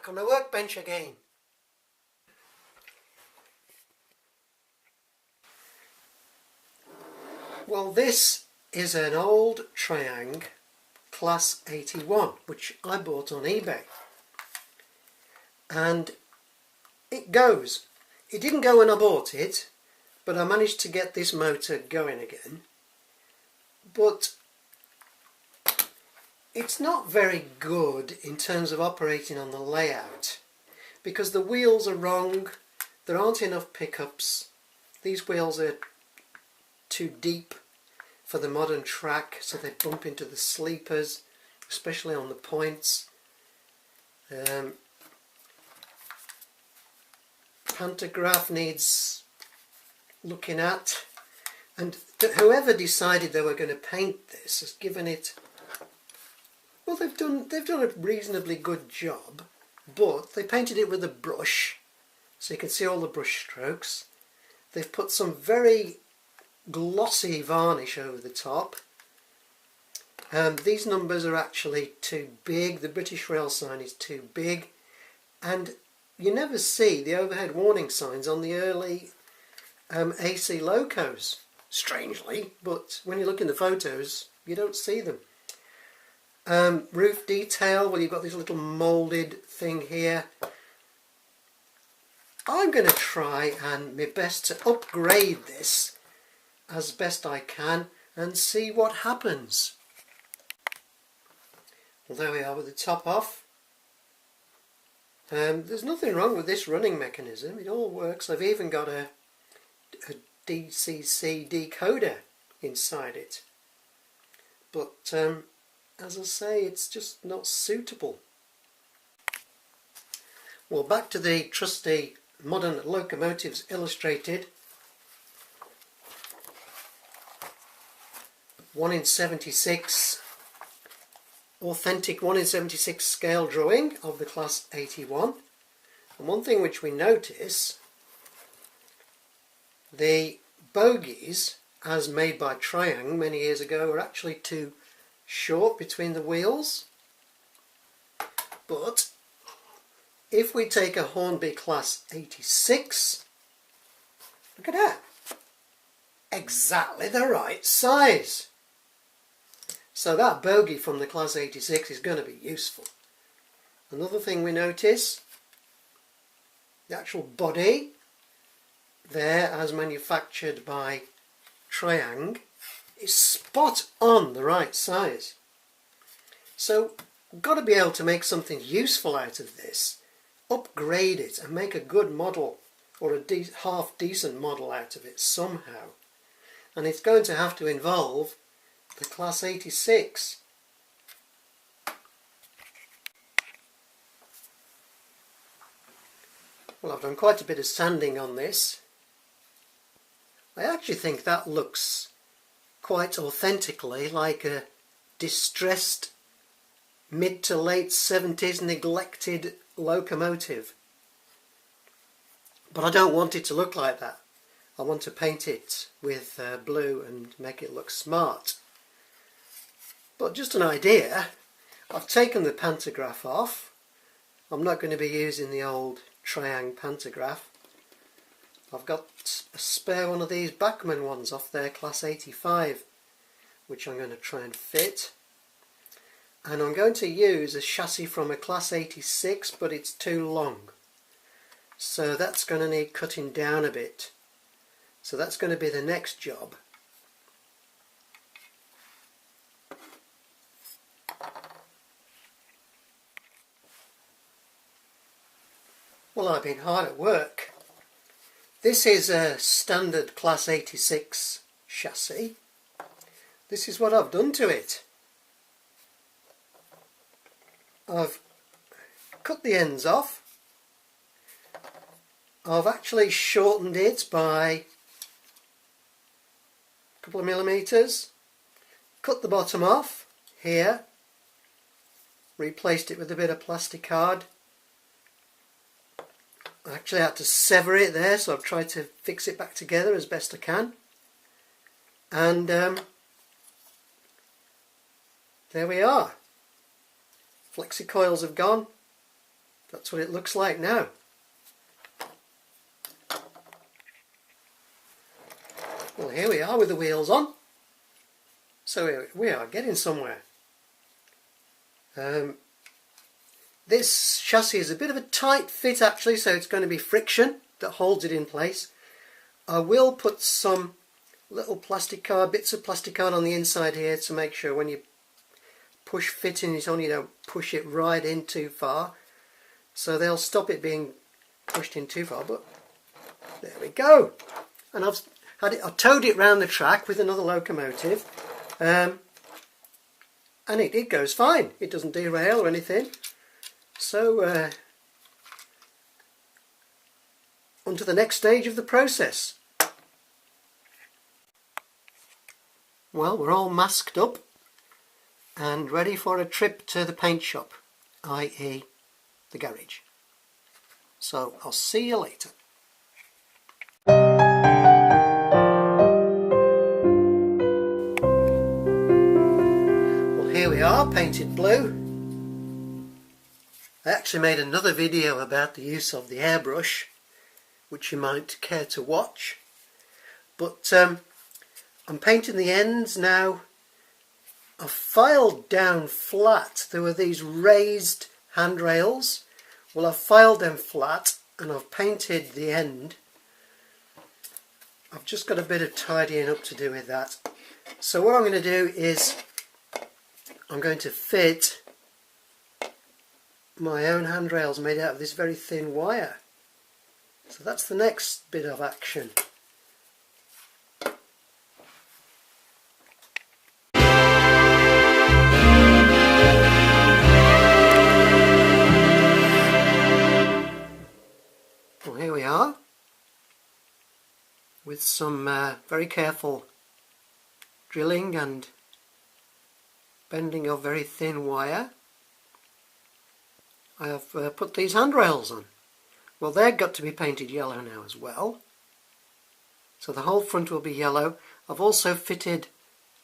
on the workbench again. Well, this is an old Triang Class 81 which I bought on eBay, and it goes. It didn't go when I bought it, but I managed to get this motor going again. But it's not very good in terms of operating on the layout because the wheels are wrong, there aren't enough pickups, these wheels are too deep for the modern track, so they bump into the sleepers, especially on the points. Pantograph needs looking at, and whoever decided they were going to paint this has given it, well, they've done a reasonably good job, but they painted it with a brush, so you can see all the brush strokes. They've put some very glossy varnish over the top. These numbers are actually too big, the British Rail sign is too big, and you never see the overhead warning signs on the early AC locos, strangely, but when you look in the photos you don't see them. Roof detail, well, you've got this little moulded thing here. I'm going to try and my best to upgrade this as best I can and see what happens. Well, there we are with the top off. There's nothing wrong with this running mechanism, it all works. I've even got a DCC decoder inside it, but as I say, it's just not suitable. Well, back to the trusty Modern Locomotives Illustrated 1 in 76, authentic 1 in 76 scale drawing of the Class 81. And one thing which we notice, the bogies as made by Triang many years ago were actually too short between the wheels. But if we take a Hornby Class 86, look at that, exactly the right size. So that bogie from the Class 86 is going to be useful. Another thing we notice, the actual body there as manufactured by Triang is spot on the right size. So we've got to be able to make something useful out of this, upgrade it and make a good model or a half decent model out of it somehow. And it's going to have to involve the Class 86. Well, I've done quite a bit of sanding on this. I actually think that looks quite authentically like a distressed mid to late 70s neglected locomotive. But I don't want it to look like that. I want to paint it with blue and make it look smart. But just an idea, I've taken the pantograph off. I'm not going to be using the old Triang pantograph. I've got a spare one of these Bachmann ones off their Class 85, which I'm going to try and fit. And I'm going to use a chassis from a Class 86, but it's too long. So that's going to need cutting down a bit. So that's going to be the next job. Well, I've been hard at work. This is a standard Class 86 chassis. This is what I've done to it. I've cut the ends off. I've actually shortened it by a couple of millimeters. Cut the bottom off here. Replaced it with a bit of plastic card. I actually had to sever it there, so I've tried to fix it back together as best I can. And there we are. Flexi coils have gone. That's what it looks like now. Well, here we are with the wheels on. So we are getting somewhere. This chassis is a bit of a tight fit actually, so it's going to be friction that holds it in place. I will put some little plastic card, bits of plastic card on the inside here to make sure when you push fitting it on, you don't push it right in too far. So they'll stop it being pushed in too far, but there we go. And I've towed it round the track with another locomotive, and it goes fine. It doesn't derail or anything. So on to the next stage of the process. Well, we're all masked up and ready for a trip to the paint shop, i.e. the garage. So I'll see you later. Well, here we are, painted blue. I actually made another video about the use of the airbrush, which you might care to watch. But I'm painting the ends now. I've filed down flat. There were these raised handrails. Well, I've filed them flat and I've painted the end. I've just got a bit of tidying up to do with that. So what I'm going to do is I'm going to fit my own handrails made out of this very thin wire. So that's the next bit of action. Well, here we are with some very careful drilling and bending of very thin wire. I have put these handrails on. Well, they've got to be painted yellow now as well. So the whole front will be yellow. I've also fitted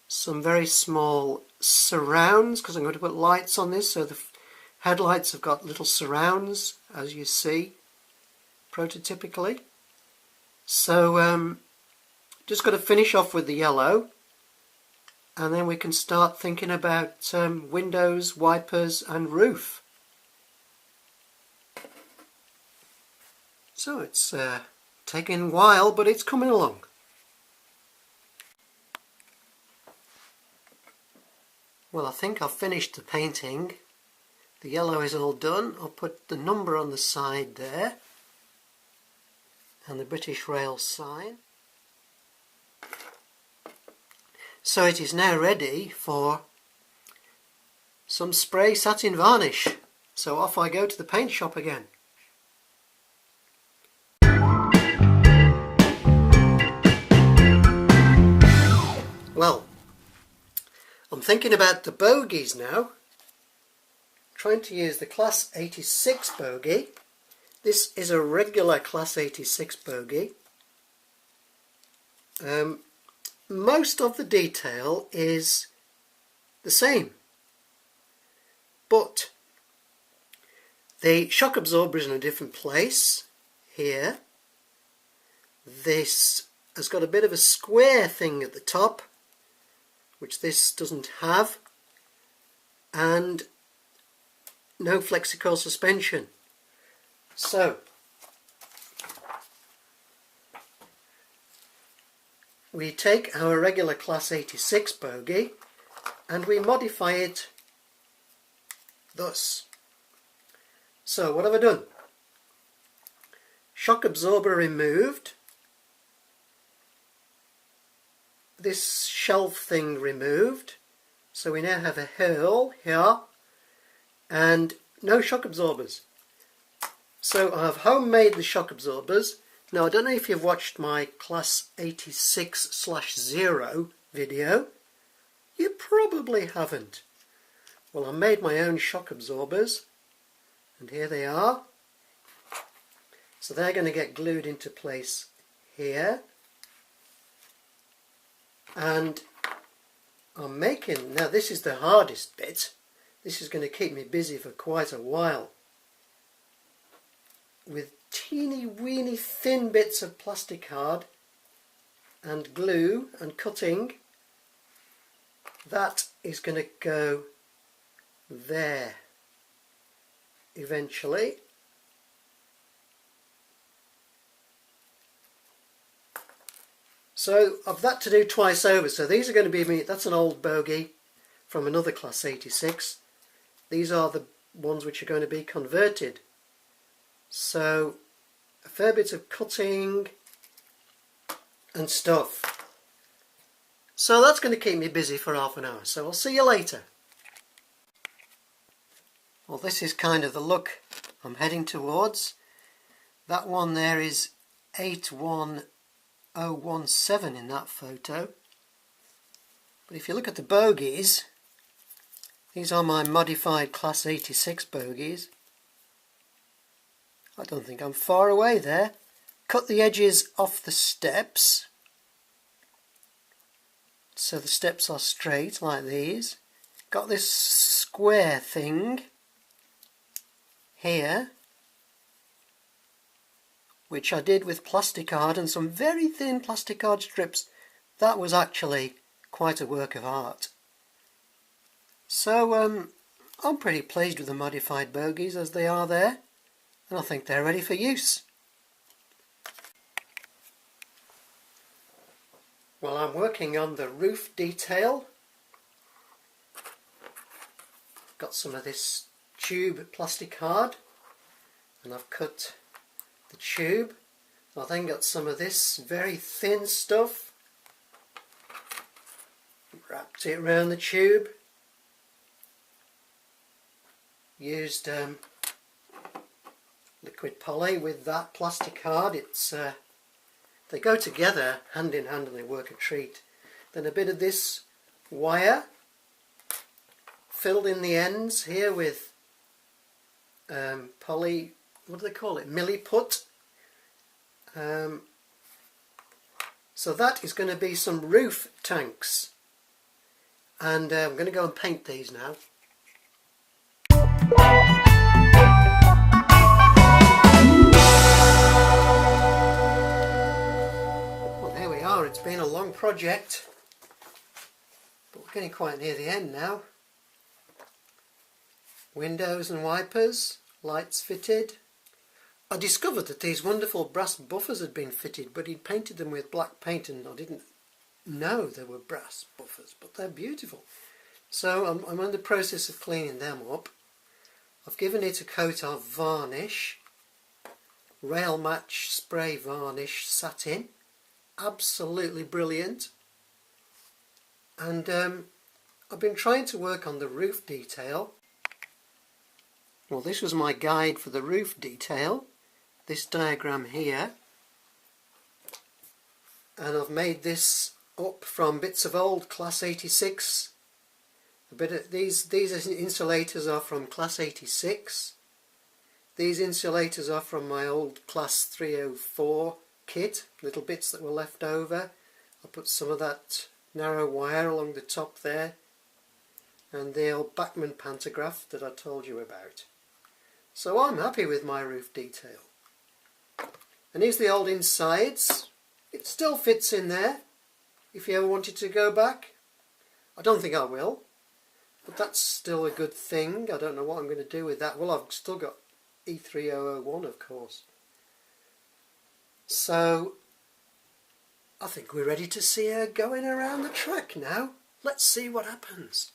some very small surrounds because I'm going to put lights on this. So the headlights have got little surrounds, as you see, prototypically. So just got to finish off with the yellow. And then we can start thinking about windows, wipers and roof. So it's taking a while, but it's coming along. Well, I think I've finished the painting. The yellow is all done. I'll put the number on the side there and the British Rail sign. So it is now ready for some spray satin varnish. So off I go to the paint shop again. Well, I'm thinking about the bogies now. Trying to use the Class 86 bogie. This is a regular Class 86 bogie. Most of the detail is the same, but the shock absorber is in a different place here. This has got a bit of a square thing at the top, which this doesn't have, and no flexicore suspension. So we take our regular Class 86 bogie and we modify it thus. So what have I done? Shock absorber removed, this shelf thing removed, so we now have a hole here and no shock absorbers. So I've homemade the shock absorbers. Now I don't know if you've watched my Class 86/0 video. You probably haven't. Well, I made my own shock absorbers and here they are. So they're going to get glued into place here. And I'm making, now this is the hardest bit. This is going to keep me busy for quite a while. with teeny weeny thin bits of plastic card and glue and cutting. That is going to go there eventually. So I've that to do twice over. So these are going to be me. That's an old Bogey from another class 86. These are the ones which are going to be converted. So a fair bit of cutting and stuff. So that's going to keep me busy for half an hour. So I'll see you later. Well, this is kind of the look I'm heading towards. That one there is 81017 in that photo. But if you look at the bogies, these are my modified class 86 bogies. I don't think I'm far away there. Cut the edges off the steps, so the steps are straight like these. Got this square thing here, which I did with plastic card and some very thin plastic card strips. That was actually quite a work of art. So I'm pretty pleased with the modified bogies as they are there, and I think they're ready for use. Well, I'm working on the roof detail. Got some of this tube plastic card and I've cut the tube. I've then got some of this very thin stuff, wrapped it around the tube, used liquid poly with that plastic card. It's they go together hand in hand and they work a treat. Then a bit of this wire, filled in the ends here with poly, what do they call it, milliput. So that is going to be some roof tanks, and I'm going to go and paint these now. It's been a long project, but we're getting quite near the end now. Windows and wipers, lights fitted. I discovered that these wonderful brass buffers had been fitted, but he'd painted them with black paint and I didn't know they were brass buffers, but they're beautiful. So I'm in the process of cleaning them up. I've given it a coat of varnish, rail match spray varnish satin. Absolutely brilliant. And I've been trying to work on the roof detail. Well, this was my guide for the roof detail, this diagram here, and I've made this up from bits of old class 86. A bit of these insulators are from class 86. These insulators are from my old class 304 kit, little bits that were left over. I put some of that narrow wire along the top there, and the old Bachmann pantograph that I told you about. So I'm happy with my roof detail. And here's the old insides. It still fits in there if you ever wanted to go back. I don't think I will, but that's still a good thing. I don't know what I'm going to do with that. Well, I've still got E3001, of course. So I think we're ready to see her going around the track now. Let's see what happens.